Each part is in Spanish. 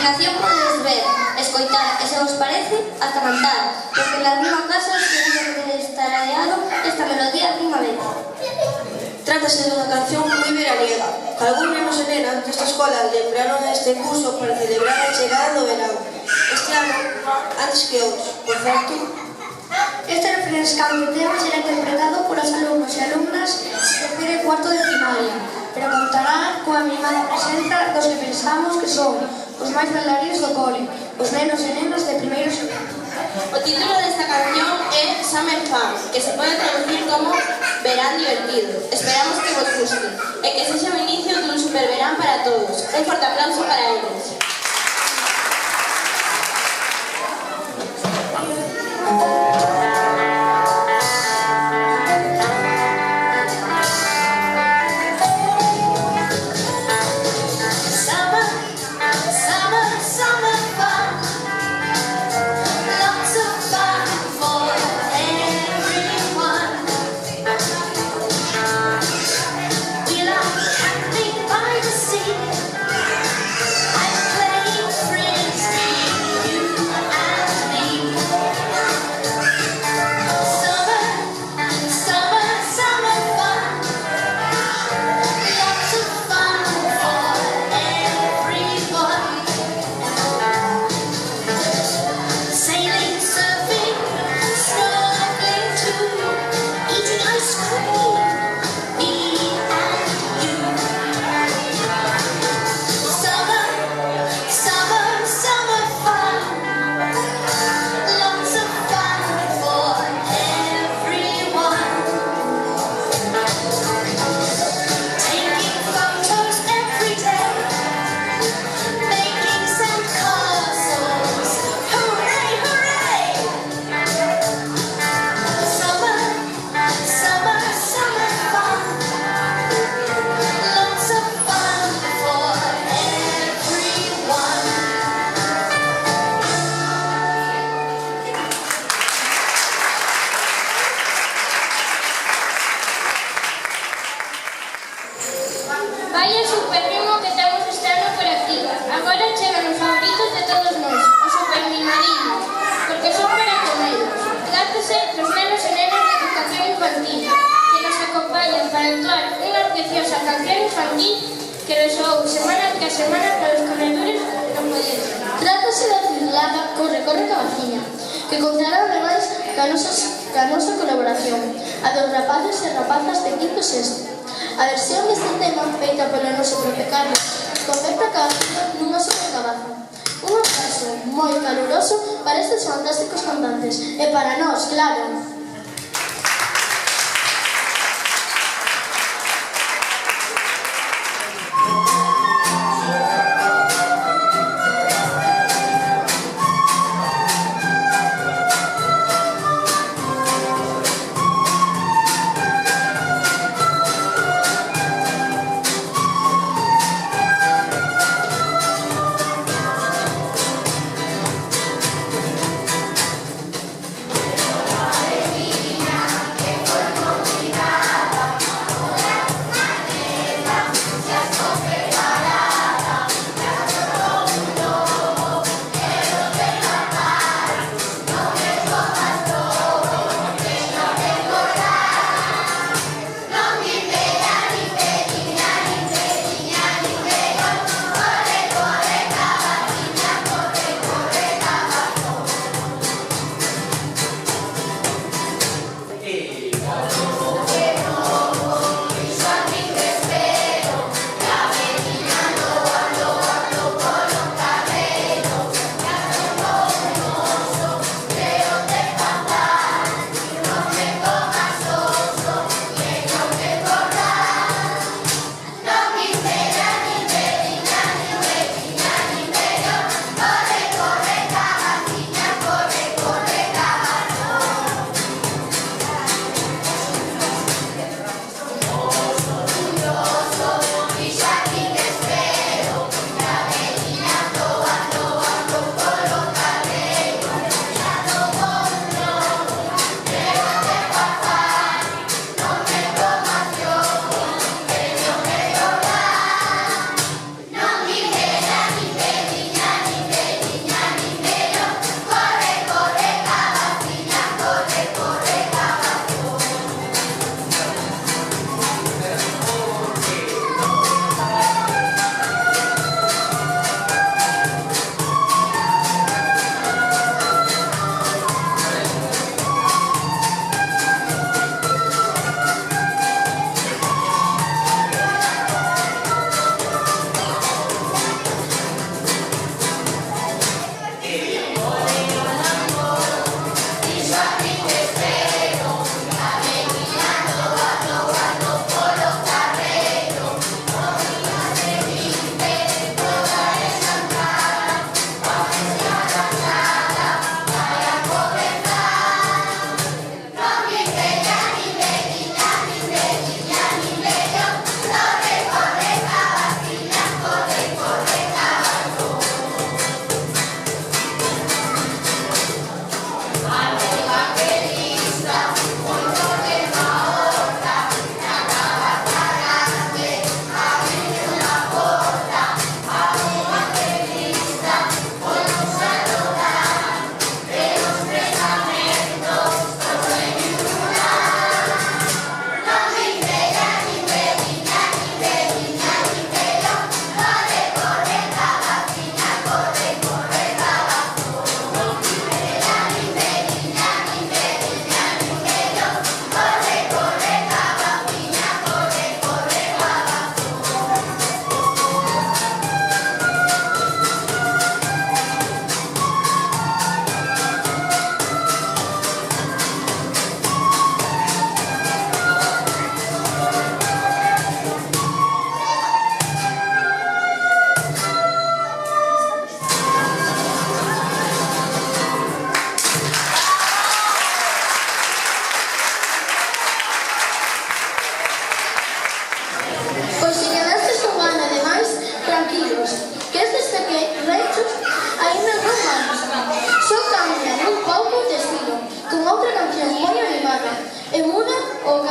imaginación podedes ver, escoitar e, se vos parece, hasta cantar, porque na mesma casa seguro que estar areado esta melodía primavera. Trátase dunha canción moi veraniega. Algúns nenos e nenas desta escola lembraron este curso para celebrar a chegada do verán. Este ano, antes que outros, por certo. Este refrescante tema será interpretado polos alumnos e alumnas de cuarto de primaria, pero contará coa mimada presenta dos que pensamos que son os máis bailarines do cole, os nenos e nenas de primeiro segundo. O título desta canción é Summer Fun, que se pode traducir como Verán divertido. Esperamos que vos guste e que sexa o inicio dun superverán para todos. Un forte aplauso para eles. Vaya superrimo que temos este ano por aquí. Agora chegan os favoritos de todos nós, os supermimadinos, porque son para comelos. Trátase dos nenos e nenas de educación infantil, que nos acompañan para actuar unha preciosa canción infantil que resoou semana tras semana para os corredores do poder. Trátase da titulada Corre, corre, cabacina, que contará ademais ca nosa colaboración, a dos rapaces e rapazas de quinto e sexto. A versión deste tema, feita polo noso propio Carlos, converta a cabacina nunha supercabaza. Un aplauso moi caluroso para estes fantásticos cantantes e para nós, claro.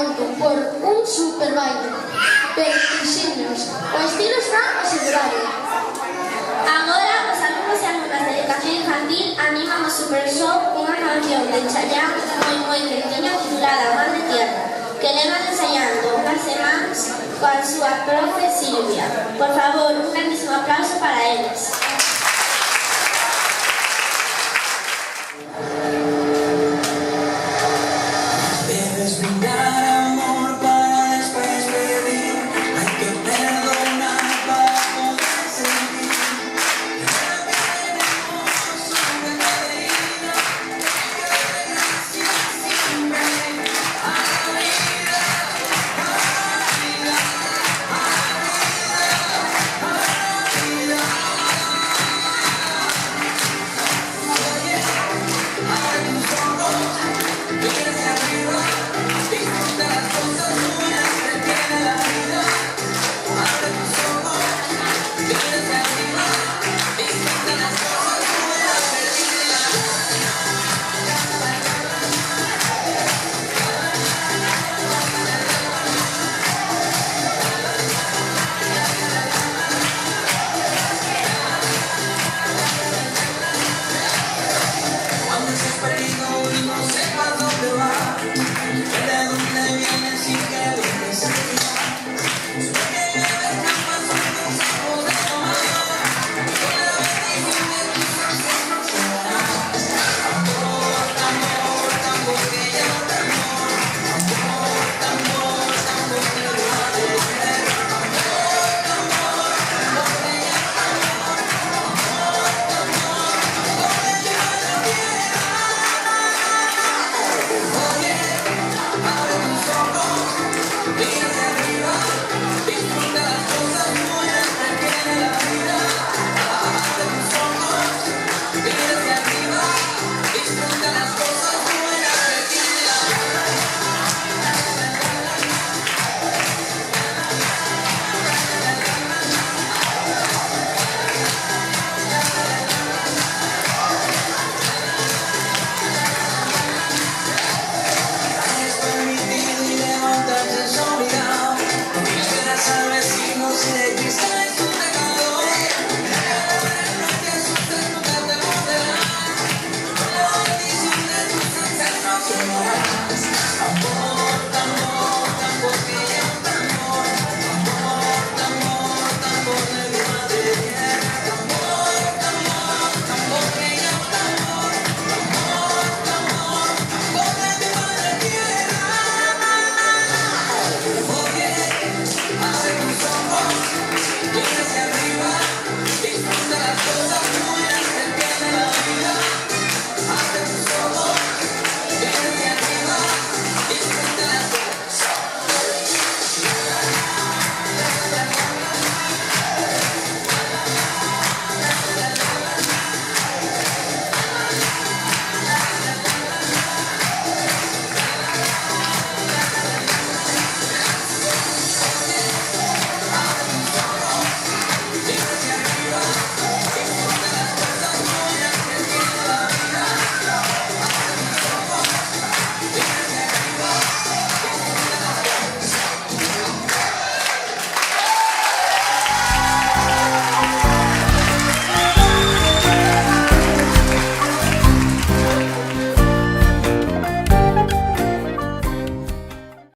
pronto por un super baile. Pero, insignios, o estilo está asegurado. Agora, os alumnos e alumnas de educación infantil animan o Super Show unha canción de Chayanne moi quentinha titulada Mar de Tierra, que levan ensaiando unhas semanas coa súa profe Silvia. Por favor, un grandísimo aplauso para eles.